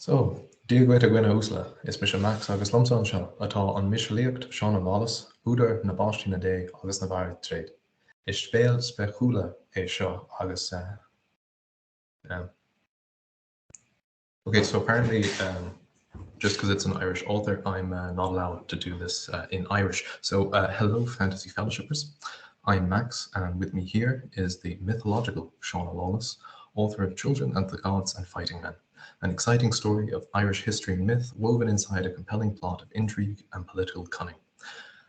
So, díoghaid a gcuine úsla is mis Max agus lomsán seo atá an misisiolaíocht Shauna Lawless, údar na báistí na dé agus na bhar tréad. Is spéal speachúla é seo agus um, okay, so apparently just because it's an Irish author, I'm not allowed to do this in Irish. So hello, Fantasy Fellowshippers. I'm Max, and with me here is the mythological Shauna Lawless, author of Children and the Gods and Fighting Men, an exciting story of Irish history and myth woven inside a compelling plot of intrigue and political cunning.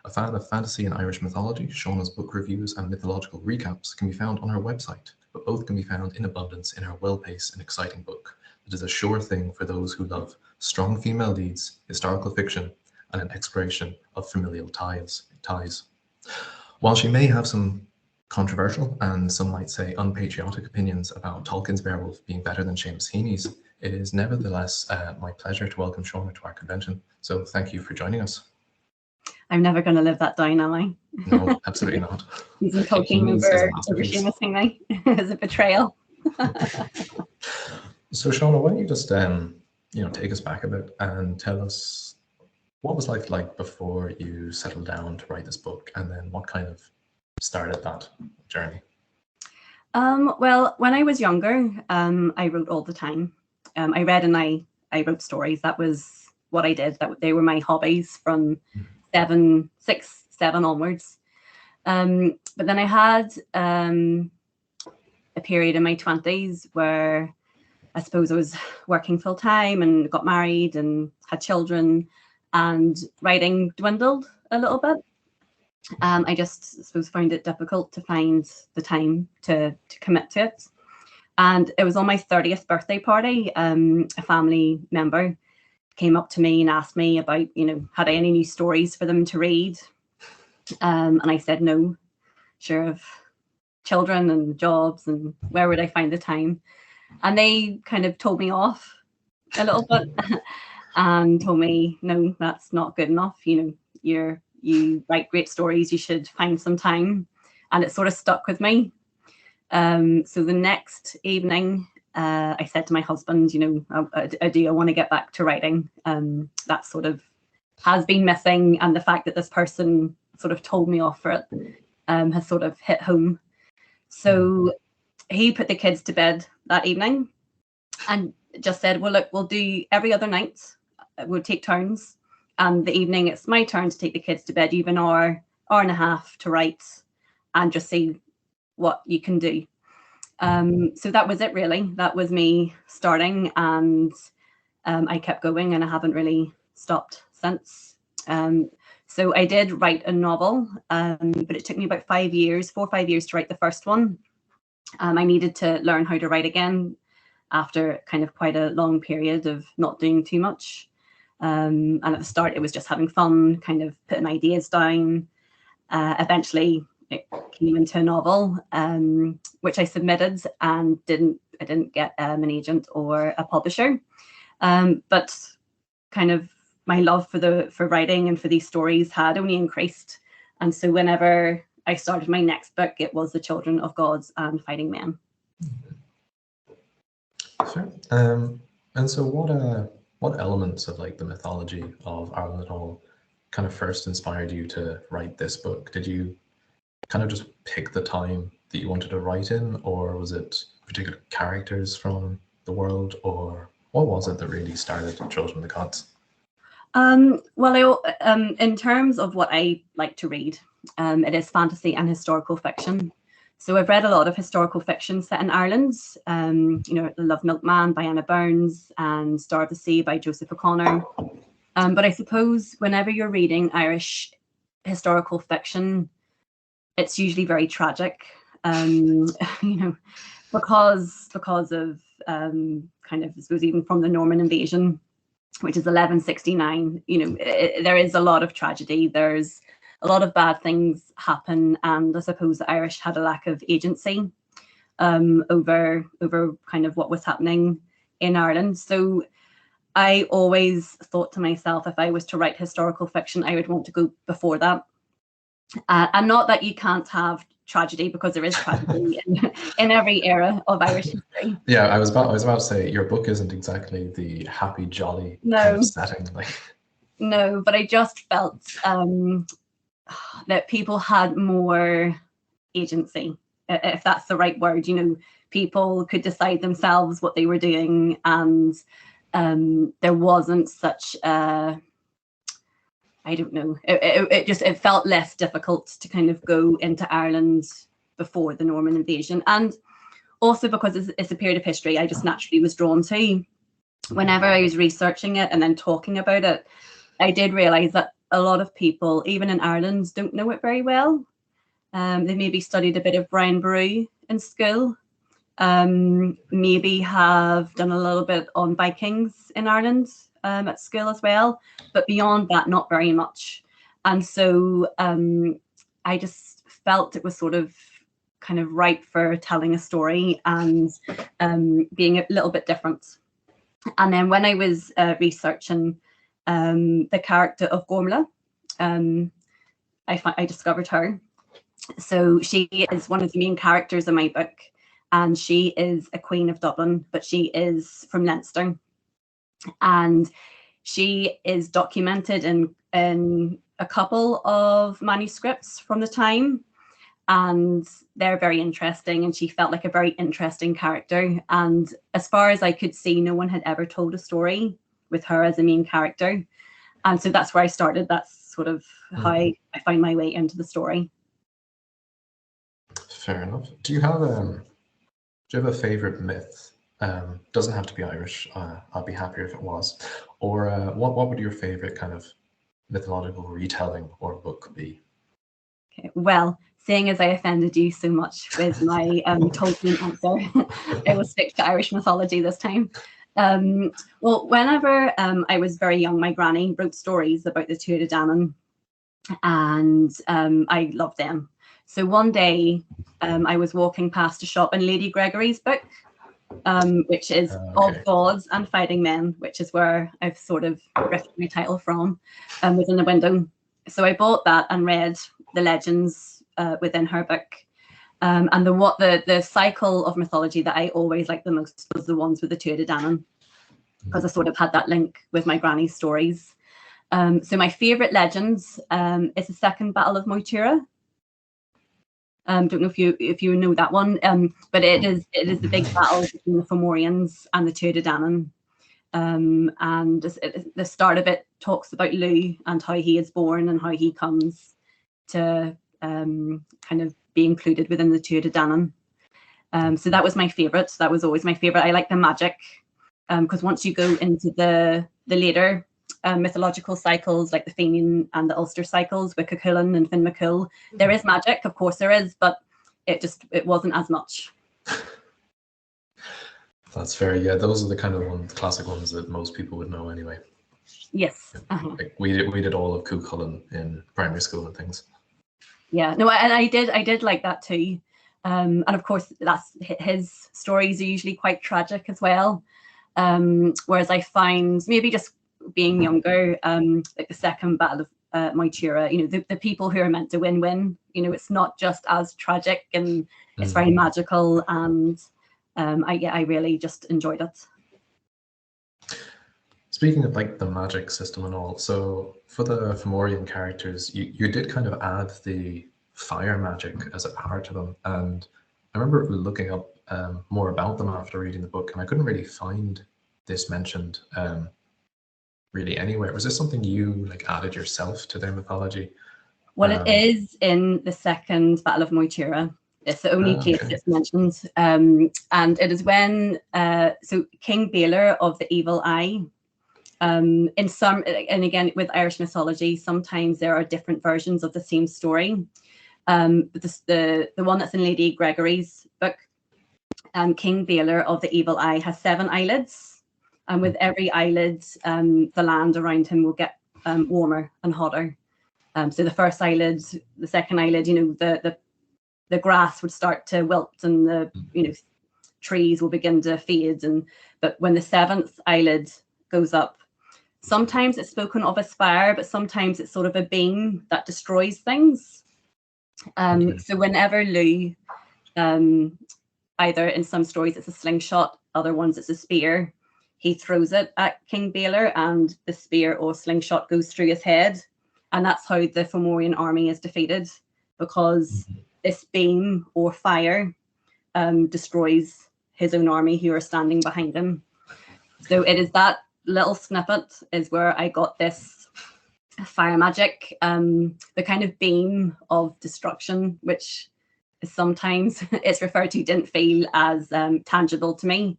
A fan of fantasy and Irish mythology, Shauna's book reviews and mythological recaps can be found on her website, but both can be found in abundance in her well-paced and exciting book. It is a sure thing for those who love strong female leads, historical fiction, and an exploration of familial ties. While she may have some controversial and some might say unpatriotic opinions about Tolkien's Beowulf being better than Seamus Heaney's, it is nevertheless my pleasure to welcome Shauna to our convention. So thank you for joining us. I'm never going to live that down, am I? No, absolutely not. Using Tolkien over Seamus Heaney as a betrayal. So Shauna, why don't you just take us back a bit and tell us what was life like before you settled down to write this book, and then what kind of started that journey? Well, when I was younger, I wrote all the time. I read and I wrote stories. That was what I did. They were my hobbies from 6, 7 onwards. But then I had a period in my 20s where I suppose I was working full time and got married and had children, and writing dwindled a little bit. I just suppose found it difficult to find the time to commit to it. And it was on my 30th birthday party. A family member came up to me and asked me about, had I any new stories for them to read? And I said no. Sure, of children and jobs, and where would I find the time? And they kind of told me off a little bit and told me, no, that's not good enough. You write great stories, you should find some time. And it sort of stuck with me. So the next evening, I said to my husband, I want to get back to writing. That sort of has been missing. And the fact that this person sort of told me off for it has sort of hit home. So he put the kids to bed that evening and just said, well, look, we'll do every other night. We'll take turns. And the evening, it's my turn to take the kids to bed. You have an hour and a half to write and just see what you can do. So that was it, really. That was me starting, and I kept going, and I haven't really stopped since. So I did write a novel, but it took me about 4 or 5 years to write the first one. I needed to learn how to write again after kind of quite a long period of not doing too much. And at the start, it was just having fun, kind of putting ideas down. Eventually, it came into a novel, which I submitted and I didn't get an agent or a publisher. But kind of my love for writing and for these stories had only increased. And so whenever I started my next book, it was The Children of Gods and Fighting Men. Sure. And so what elements of the mythology of Ireland at all kind of first inspired you to write this book? Did you kind of just pick the time that you wanted to write in, or was it particular characters from the world, or what was it that really started Children of the Gods? Well, in terms of what I like to read, it is fantasy and historical fiction. So I've read a lot of historical fiction set in Ireland. The Love Milkman by Anna Burns and Star of the Sea by Joseph O'Connor. But I suppose whenever you're reading Irish historical fiction, it's usually very tragic, because of kind of, I suppose, even from the Norman invasion, which is 1169. There is a lot of tragedy. There's a lot of bad things happen, and I suppose the Irish had a lack of agency over kind of what was happening in Ireland. So I always thought to myself, if I was to write historical fiction, I would want to go before that. And not that you can't have tragedy, because there is tragedy in every era of Irish history. Yeah, I was about to say your book isn't exactly the happy, jolly kind of setting. No, but I just felt that people had more agency, if that's the right word. People could decide themselves what they were doing, and there wasn't such I don't know. It felt less difficult to kind of go into Ireland before the Norman invasion, and also because it's a period of history I just naturally was drawn to. Whenever I was researching it and then talking about it, I did realise that a lot of people, even in Ireland, don't know it very well. They maybe studied a bit of Brian Boru in school, maybe have done a little bit on Vikings in Ireland at school as well, but beyond that, not very much. And so I just felt it was sort of kind of right for telling a story and being a little bit different. And then when I was researching the character of Gormla, I discovered her. So she is one of the main characters in my book, and she is a Queen of Dublin, but she is from Leinster. And she is documented in a couple of manuscripts from the time, and they're very interesting, and she felt like a very interesting character. And as far as I could see, no one had ever told a story with her as a main character. And so that's where I started. That's sort of how I find my way into the story. Fair enough. Do you have a favorite myth? Doesn't have to be Irish. I'd be happier if it was. Or what would your favorite kind of mythological retelling or book be? Okay, well, seeing as I offended you so much with my Tolkien answer, I will stick to Irish mythology this time. Well, whenever I was very young, my granny wrote stories about the Tuatha Dé Danann, and I loved them. So one day I was walking past a shop in Lady Gregory's book, which is Of Gods and Fighting Men, which is where I've sort of riffed my title from, was in the window. So I bought that and read the legends within her book. And the cycle of mythology that I always liked the most was the ones with the Tuatha Dé Danann, because I sort of had that link with my granny's stories. So my favourite legends is the Second Battle of Moytura. Don't know if you know that one, but it is the big battle between the Fomorians and the Tuatha Dé Danann. And the start of it talks about Lugh and how he is born and how he comes to kind of be included within the Tuatha Dé Danann. So that was my favourite. That was always my favourite. I like the magic, because once you go into the later mythological cycles, like the Fenian and the Ulster cycles with Cuchulainn and Finn McCool, there is magic, of course there is, but it wasn't as much. That's fair. Yeah, those are the kind of classic ones that most people would know anyway. Yes. Like we did all of Cuchulainn in primary school and things. Yeah, no, and I did like that too. And of course, that's his stories are usually quite tragic as well. Whereas I find, maybe just being younger, like the Second Battle of Moytura, the people who are meant to win. It's not just as tragic, and it's very magical, and I really just enjoyed it. Speaking of like the magic system and all, so for the Fomorian characters, you did kind of add the fire magic as a part of them, and I remember looking up more about them after reading the book, and I couldn't really find this mentioned really anywhere. Was this something you like added yourself to their mythology? Well, it is in the Second Battle of Moytura. It's the only place it's mentioned, and it is when so King Baelor of the Evil Eye. In some, and again with Irish mythology, sometimes there are different versions of the same story. But the one that's in Lady Gregory's book, King Baelor of the Evil Eye has 7 eyelids, and with every eyelid, the land around him will get warmer and hotter. So the first eyelid, the second eyelid, the grass would start to wilt, and the trees will begin to fade. But when the 7th eyelid goes up, sometimes it's spoken of as fire, but sometimes it's sort of a beam that destroys things. Okay. So whenever Lou, either in some stories it's a slingshot, other ones it's a spear, he throws it at King Baelor and the spear or slingshot goes through his head. And that's how the Fomorian army is defeated, because this beam or fire destroys his own army who are standing behind him. So it is that little snippet is where I got this fire magic, the kind of beam of destruction, which is sometimes it's referred to, didn't feel as tangible to me.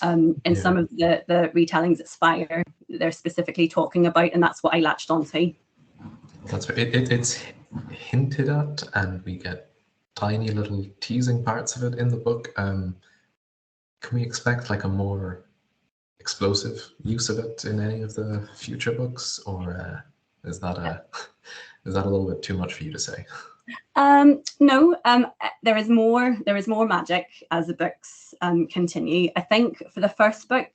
In some of the retellings, it's fire they're specifically talking about, and that's what I latched onto. That's right. It's hinted at, and we get tiny little teasing parts of it in the book. Can we expect like a more explosive use of it in any of the future books, or is that a little bit too much for you to say? No, there is more magic as the books continue. I think for the first book,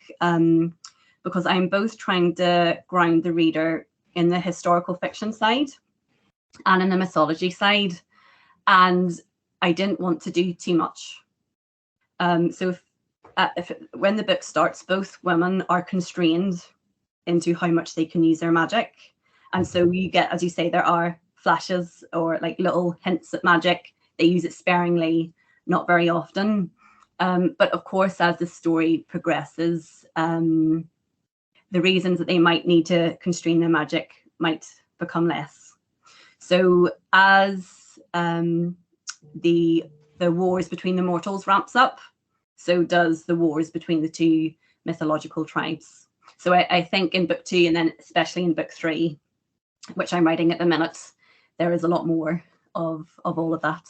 because I'm both trying to ground the reader in the historical fiction side and in the mythology side, and I didn't want to do too much. So when the book starts, both women are constrained into how much they can use their magic, and so you get, as you say, there are flashes or like little hints at magic. They use it sparingly, not very often. But of course, as the story progresses, the reasons that they might need to constrain their magic might become less. So as the wars between the mortals ramps up, so does the wars between the two mythological tribes. So I think in book 2, and then especially in book 3, which I'm writing at the minute, there is a lot more of all of that.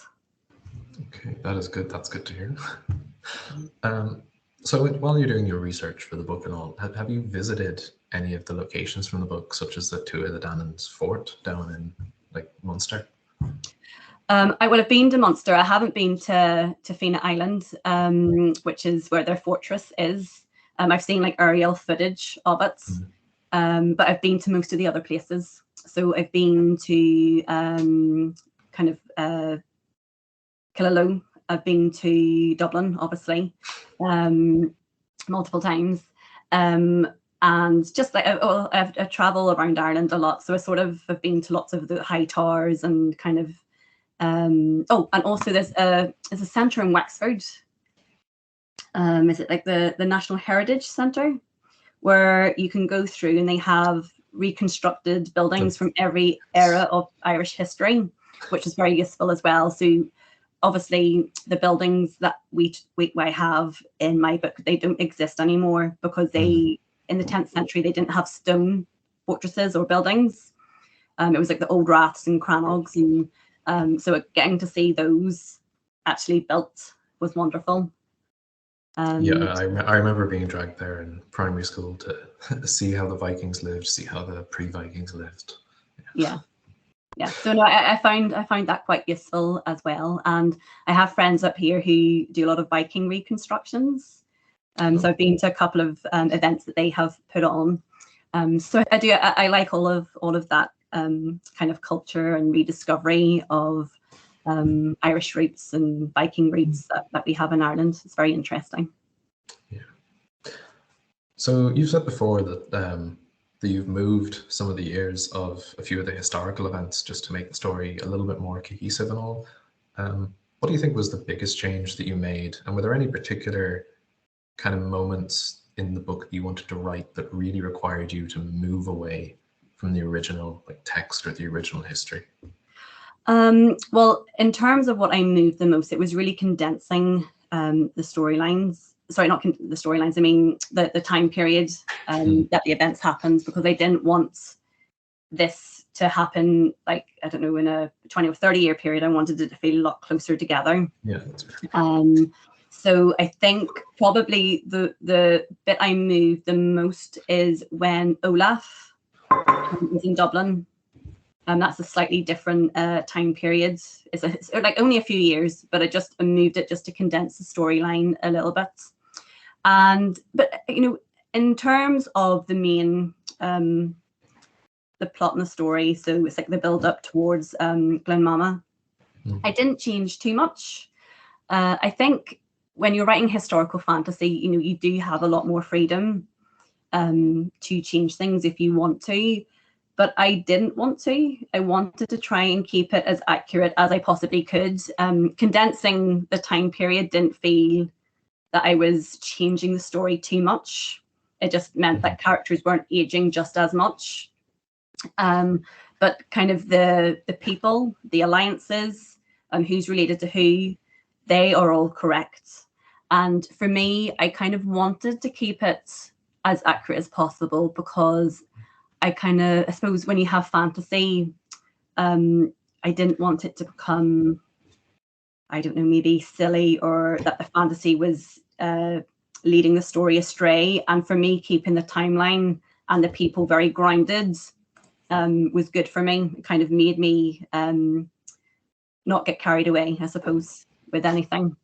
Okay, that is good. That's good to hear. So while you're doing your research for the book and all, have you visited any of the locations from the book, such as the Tuatha De Danann's fort down in like Munster? I would have been to Munster. I haven't been to Fena Island, which is where their fortress is. I've seen like aerial footage of it, but I've been to most of the other places. So I've been to kind of Killaloe. I've been to Dublin, obviously, multiple times. And just like I travel around Ireland a lot. So I sort of have been to lots of the high towers and kind of, and also there's a centre in Wexford. Is it like the National Heritage Centre, where you can go through and they have reconstructed buildings from every era of Irish history, which is very useful as well. So obviously the buildings that I have in my book, they don't exist anymore because they, in the 10th century, they didn't have stone fortresses or buildings. It was like the old raths and crannogs, and so getting to see those actually built was wonderful. Yeah, I remember being dragged there in primary school to see how the Vikings lived, see how the pre-Vikings lived. Yeah. So no, I found that quite useful as well, and I have friends up here who do a lot of Viking reconstructions. So I've been to a couple of events that they have put on. So I like all of that kind of culture and rediscovery of Irish roots and Viking roots that we have in Ireland. It's very interesting. Yeah. So you've said before that that you've moved some of the years of a few of the historical events just to make the story a little bit more cohesive and all. What do you think was the biggest change that you made? And were there any particular kind of moments in the book that you wanted to write that really required you to move away from the original like text or the original history? Well, in terms of what I moved the most, it was really condensing the storylines. Sorry, not the storylines. I mean the time period that the events happened, because I didn't want this to happen like, I don't know, in a 20 or 30 year period. I wanted it to feel a lot closer together. Yeah, that's right. So I think probably the bit I moved the most is when Olaf was in Dublin. That's a slightly different time period. It's like only a few years, but I just moved it just to condense the storyline a little bit. But you know, in terms of the main the plot and the story, so it's like the build up towards Glenmama. I didn't change too much. I think when you're writing historical fantasy, you do have a lot more freedom to change things if you want to. But I didn't want to. I wanted to try and keep it as accurate as I possibly could. Condensing the time period didn't feel that I was changing the story too much. It just meant that characters weren't aging just as much. But kind of the people, the alliances, who's related to who, they are all correct. And for me, I kind of wanted to keep it as accurate as possible because I suppose when you have fantasy, I didn't want it to become, I don't know, maybe silly, or that the fantasy was leading the story astray. And for me, keeping the timeline and the people very grounded was good for me. It kind of made me not get carried away, I suppose, with anything.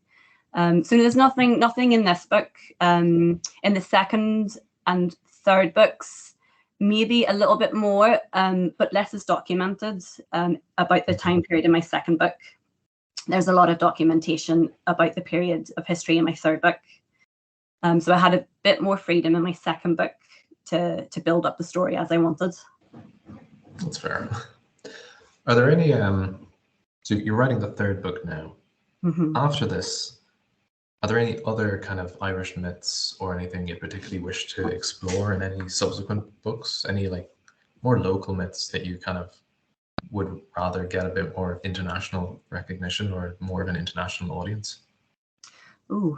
So there's nothing in this book. In the second and third books, maybe a little bit more, but less is documented about the time period in my second book. There's a lot of documentation about the period of history in my third book. So I had a bit more freedom in my second book to build up the story as I wanted. That's fair. Are there any, so you're writing the third book now. After this, are there any other kind of Irish myths or anything you particularly wish to explore in any subsequent books? Any like more local myths that you kind of would rather get a bit more international recognition or more of an international audience? Ooh.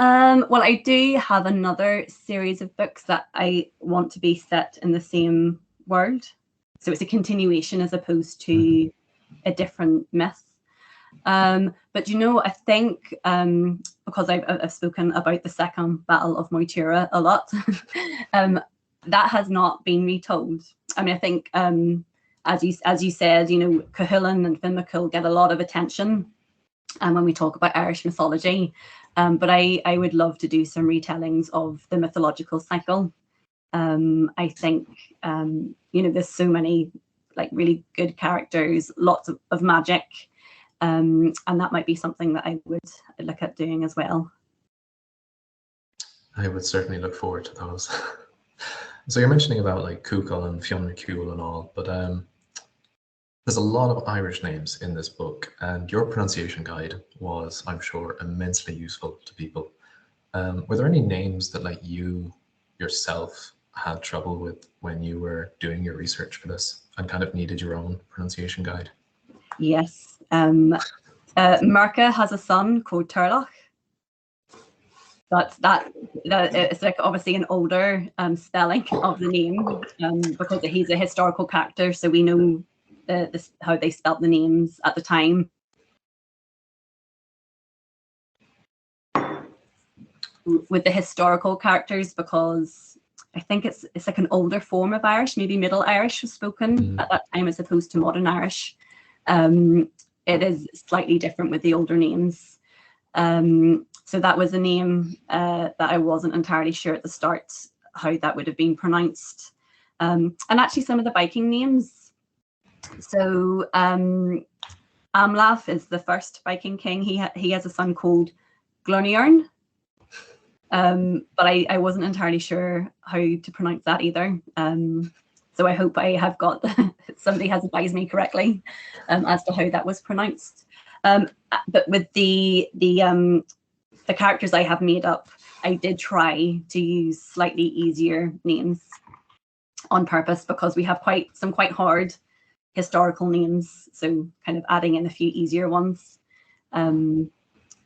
Well, I do have another series of books that I want to be set in the same world. So it's a continuation as opposed to a different myth. But I think because I've spoken about the second Battle of Moytura a lot, that has not been retold. I mean, I think as you said, Cuchulainn and Finn McCool get a lot of attention when we talk about Irish mythology. But I would love to do some retellings of the mythological cycle. I think there's so many like really good characters, lots of magic. And that might be something that I would look at doing as well. I would certainly look forward to those. So you're mentioning about like Cuchulainn and Fionn McCool and all, but there's a lot of Irish names in this book, and your pronunciation guide was, I'm sure, immensely useful to people. Were there any names that like you yourself had trouble with when you were doing your research for this and kind of needed your own pronunciation guide? Yes. Merca has a son called Turlough. That it's like obviously an older spelling of the name because he's a historical character, so we know how they spelt the names at the time. With the historical characters, because I think it's like an older form of Irish, maybe Middle Irish was spoken at that time as opposed to Modern Irish. It is slightly different with the older names. So that was a name that I wasn't entirely sure at the start how that would have been pronounced. And actually some of the Viking names. So Amlaf is the first Viking king. He has a son called Gluniarn. But I wasn't entirely sure how to pronounce that either. So I hope I have got somebody has advised me correctly as to how that was pronounced. But with the characters I have made up, I did try to use slightly easier names on purpose because we have some quite hard historical names. So kind of adding in a few easier ones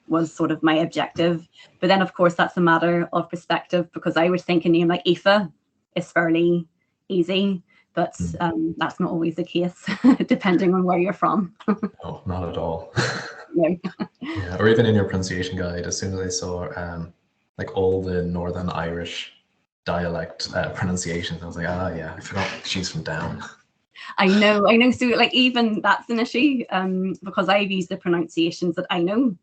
was sort of my objective. But then, of course, that's a matter of perspective because I would think a name like Aoife is fairly easy, but that's not always the case, depending on where you're from. No, not at all. No. Yeah, or even in your pronunciation guide, as soon as I saw like all the Northern Irish dialect pronunciations, I was like, yeah, I forgot she's from Down. I know. So like even that's an issue because I've used the pronunciations that I know.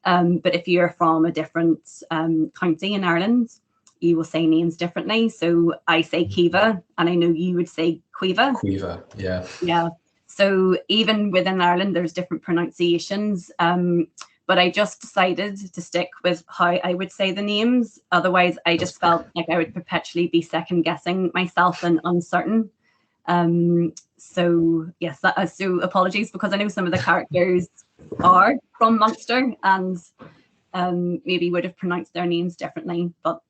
But if you're from a different county in Ireland, you will say names differently. So I say Kiva, and I know you would say Quiva. Quiva, yeah. Yeah. So even within Ireland, there's different pronunciations. But I just decided to stick with how I would say the names. Otherwise, I just felt like I would perpetually be second guessing myself and uncertain. So yes, so apologies, because I know some of the characters are from Munster and maybe would have pronounced their names differently, but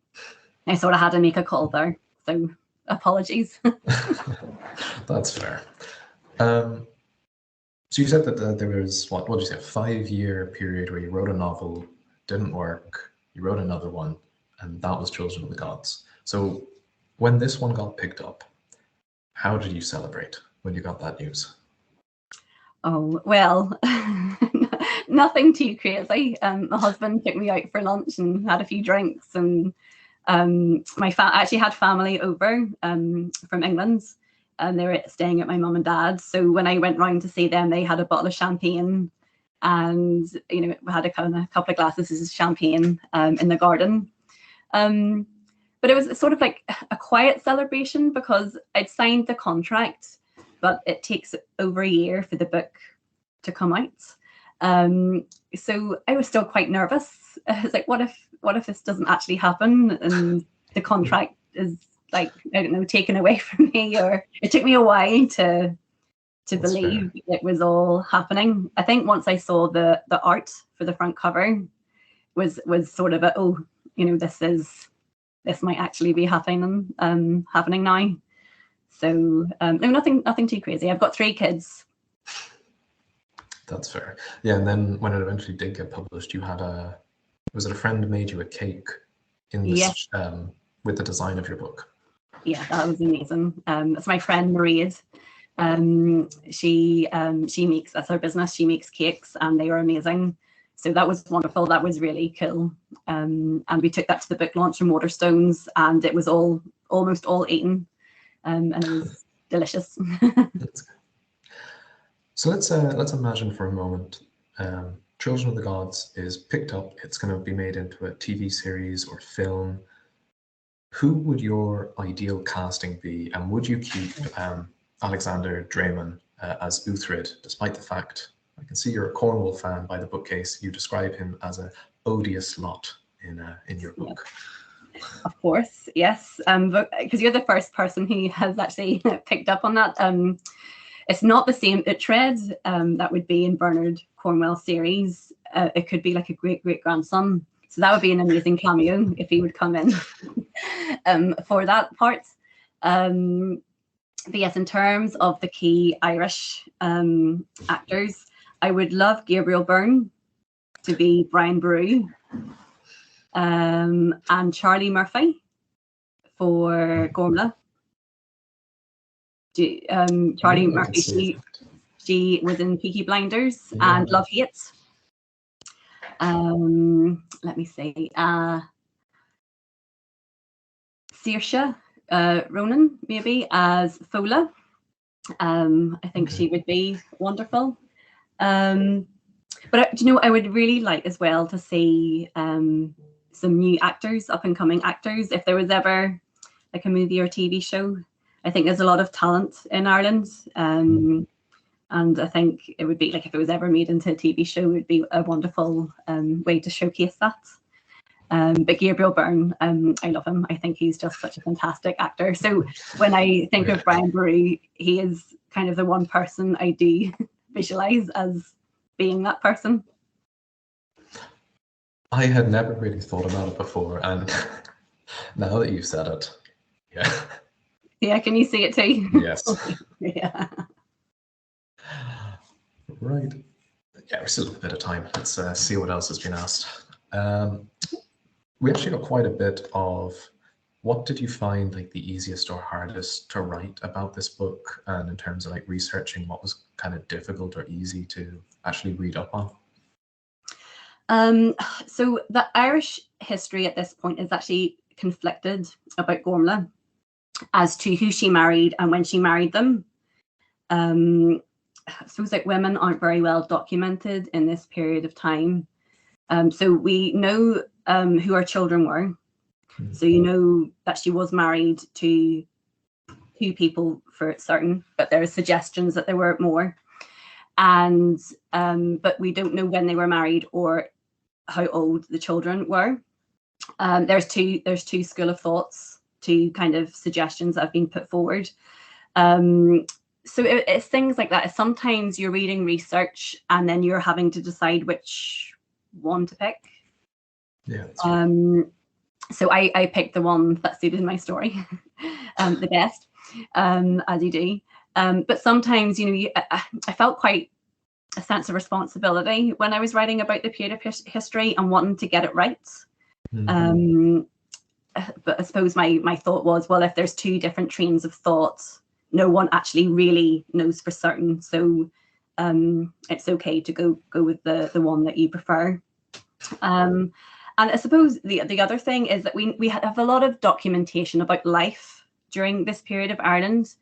I sort of had to make a call there. So apologies. That's fair. So you said that there was, what did you say, a 5-year period where you wrote a novel, didn't work, you wrote another one, and that was Children of the Gods. So when this one got picked up, how did you celebrate when you got that news? Oh, well, nothing too crazy. My husband took me out for lunch and had a few drinks, and I actually had family over from England, and they were staying at my mum and dad's. So when I went round to see them, they had a bottle of champagne, and we had a couple of glasses of champagne in the garden. But it was sort of like a quiet celebration because I'd signed the contract, but it takes over a year for the book to come out. So I was still quite nervous. I was like, what if this doesn't actually happen and the contract is, like, I don't know, taken away from me? Or it took me a while to believe it was all happening. I think once I saw the art for the front cover was sort of this might actually be happening now. So no, nothing too crazy. I've got 3 kids. That's fair. Yeah, and then when it eventually did get published, you had was it a friend made you a cake in this, with the design of your book? Yeah, that was amazing. It's my friend Maria. She makes, that's her business. She makes cakes, and they were amazing. So that was wonderful. That was really cool. And we took that to the book launch in Waterstones, and it was almost all eaten, and it was delicious. That's good. So let's imagine for a moment, Children of the Gods is picked up. It's going to be made into a TV series or film. Who would your ideal casting be, and would you keep Alexander Draymond as Uthred, despite the fact, I can see you're a Cornwall fan by the bookcase, you describe him as a odious lot in your book? Of course, yes. Because you're the first person who has actually picked up on that. It's not the same Uhtred that would be in Bernard Cornwell's series. It could be like a great-great-grandson. So that would be an amazing cameo if he would come in for that part. But yes, in terms of the key Irish actors, I would love Gabriel Byrne to be Brian Boru, and Charlie Murphy for Gormley. Charlie Murphy, she was in Peaky Blinders and Love Hate. Let me see. Saoirse Ronan maybe as Fola. I think she would be wonderful. But I would really like as well to see some new actors, up and coming actors. If there was ever like a movie or TV show, I think there's a lot of talent in Ireland. And I think it would be like, if it was ever made into a TV show, it would be a wonderful way to showcase that. But Gabriel Byrne, I love him. I think he's just such a fantastic actor. So when I think of Brian Boru, he is kind of the one person I do visualize as being that person. I had never really thought about it before, and now that you've said it, yeah. Yeah, can you see it too? Yes. Yeah. Right. Yeah, we still have a bit of time. Let's see what else has been asked. We actually got quite a bit of, what did you find like the easiest or hardest to write about this book, and in terms of like researching, what was kind of difficult or easy to actually read up on? So the Irish history at this point is actually conflicted about Gormley as to who she married and when she married them. I suppose like women aren't very well documented in this period of time. So we know who her children were. So you know that she was married to 2 people for certain, but there are suggestions that there were more. And but we don't know when they were married or how old the children were. There's two school of thoughts, 2 kind of suggestions that have been put forward. So it's things like that. Sometimes you're reading research and then you're having to decide which one to pick. Yeah. That's right. So I picked the one that suited my story the best, as you do. But sometimes, I felt quite a sense of responsibility when I was writing about the period of history and wanting to get it right. Mm-hmm. But I suppose my thought was, well, if there's 2 different trains of thought, no one actually really knows for certain. So it's okay to go with the one that you prefer. And I suppose the other thing is that we have a lot of documentation about life during this period of Ireland,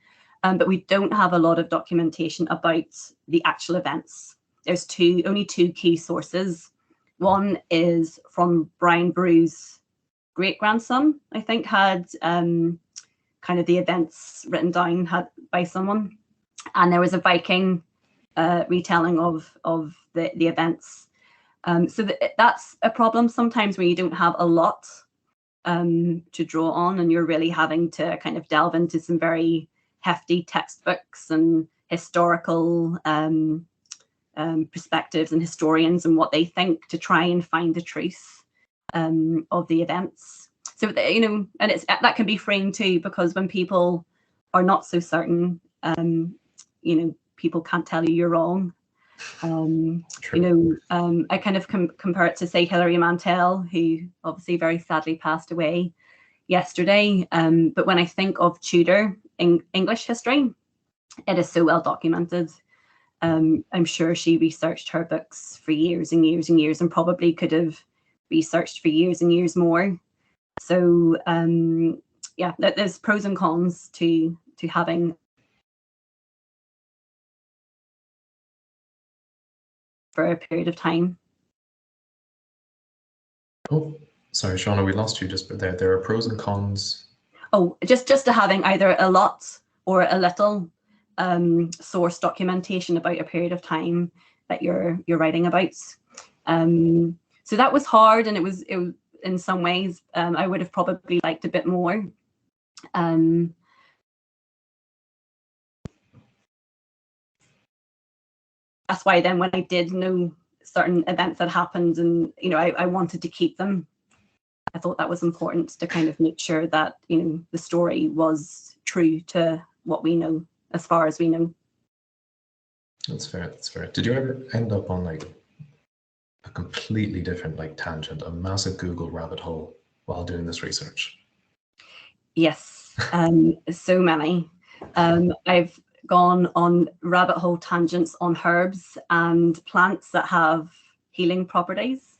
but we don't have a lot of documentation about the actual events. There's only two key sources. One is from Brian Brew's great-grandson, I think, had kind of the events written down by someone. And there was a Viking retelling of the events. So that's a problem sometimes when you don't have a lot to draw on, and you're really having to kind of delve into some very hefty textbooks and historical perspectives and historians and what they think to try and find the truth of the events. So, and that can be freeing too, because when people are not so certain, people can't tell you you're wrong. I kind of compare it to, say, Hilary Mantel, who obviously very sadly passed away yesterday. But when I think of Tudor English history, it is so well documented. I'm sure she researched her books for years and years and years, and probably could have researched for years and years more. So there's pros and cons to having for a period of time. Oh, sorry, Shauna, we lost you just there. There are pros and cons. Oh, just to having either a lot or a little source documentation about a period of time that you're writing about. So that was hard, and it was in some ways I would have probably liked a bit more. That's why then when I did know certain events that happened, and I wanted to keep them, I thought that was important to kind of make sure that the story was true to what we know, as far as we know. That's fair. That's fair. Did you ever end up on like a completely different tangent, a massive Google rabbit hole while doing this research? Yes, so many. I've gone on rabbit hole tangents on herbs and plants that have healing properties.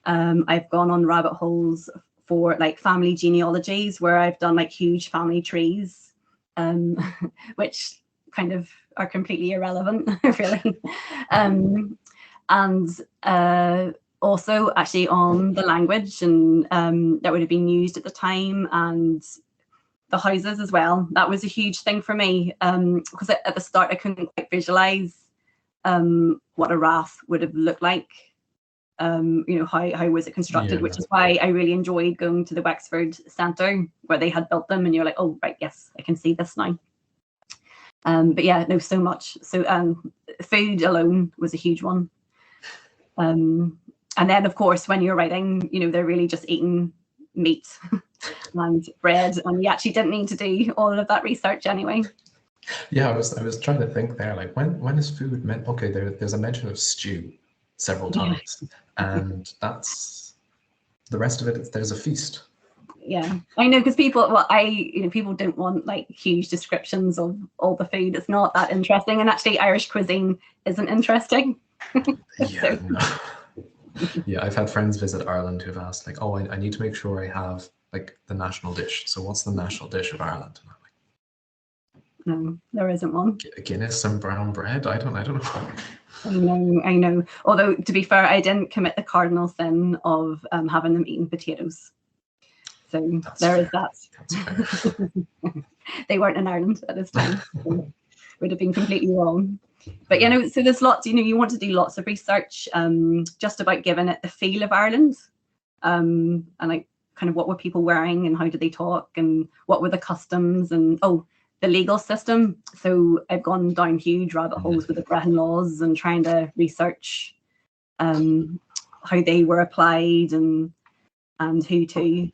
I've gone on rabbit holes for family genealogies, where I've done huge family trees, which kind of are completely irrelevant, really. And also actually on the language and that would have been used at the time, and the houses as well. That was a huge thing for me, because at the start I couldn't quite visualize what a rath would have looked like. How was it constructed? Yeah. Which is why I really enjoyed going to the Wexford Centre, where they had built them, and you're like, oh right, yes, I can see this now. But yeah, no, so much. So food alone was a huge one. And then of course when you're writing, they're really just eating meat and bread, and you actually didn't need to do all of that research anyway. Yeah, I was trying to think there, when is food meant? Okay, there's a mention of stew several times, and that's the rest of it. There's a feast. Yeah, I know, because people don't want huge descriptions of all the food. It's not that interesting, and actually Irish cuisine isn't interesting. Yeah, no. Yeah, I've had friends visit Ireland who've asked oh, I need to make sure I have the national dish. So what's the national dish of Ireland? And I'm no, there isn't one. Guinness and brown bread. I don't know. I know. Although to be fair, I didn't commit the cardinal sin of having them eating potatoes. So That's there is fair. that. That's fair. They weren't in Ireland at this time. So would have been completely wrong. But so there's lots. You want to do lots of research, just about giving it the feel of Ireland, and like kind of what were people wearing and how did they talk and what were the customs and the legal system. So I've gone down huge rabbit holes with the Brehon laws and trying to research how they were applied and who to.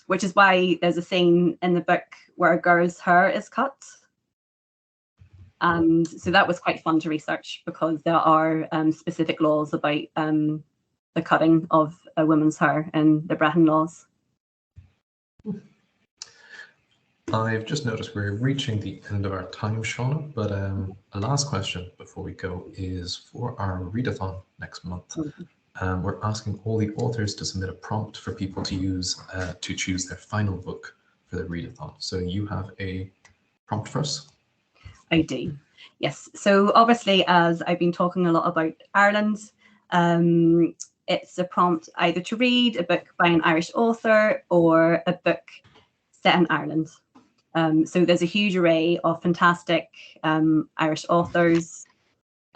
Which is why there's a scene in the book where a girl's hair is cut. And so that was quite fun to research because there are specific laws about the cutting of a woman's hair in the Brehon laws. I've just noticed we're reaching the end of our time, Shauna, but a last question before we go is for our readathon next month. We're asking all the authors to submit a prompt for people to use to choose their final book for the readathon. So you have a prompt for us? I do, yes. So obviously, as I've been talking a lot about Ireland, it's a prompt either to read a book by an Irish author or a book set in Ireland. So there's a huge array of fantastic Irish authors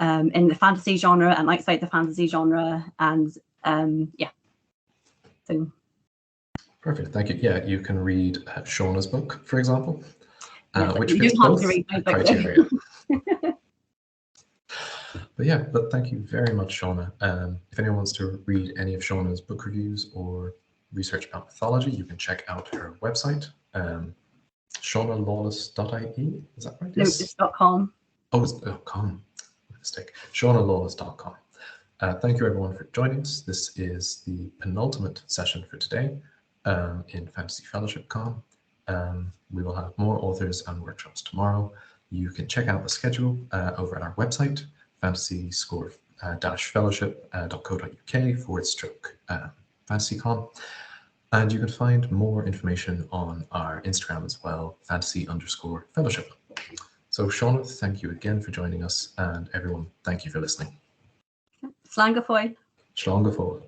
in the fantasy genre and outside the fantasy genre, and so perfect. Thank you. Yeah, you can read Shauna's book, for example, which you fits don't have both to read my book, criteria. But thank you very much, Shauna. If anyone wants to read any of Shauna's book reviews or research about mythology, you can check out her website, shaunalawless.ie. Is that right? No, Yes. it's .com. Oh, it's .com. Mistake. shaunalawless.com. Thank you, everyone, for joining us. This is the penultimate session for today in Fantasy Fellowship Con. We will have more authors and workshops tomorrow. You can check out the schedule over at our website, fantasyscore-fellowship.co.uk/FantasyCon. And you can find more information on our Instagram as well, fantasy_fellowship. So Shauna, thank you again for joining us, and everyone, thank you for listening. Slán go fóill. Slán go fóill.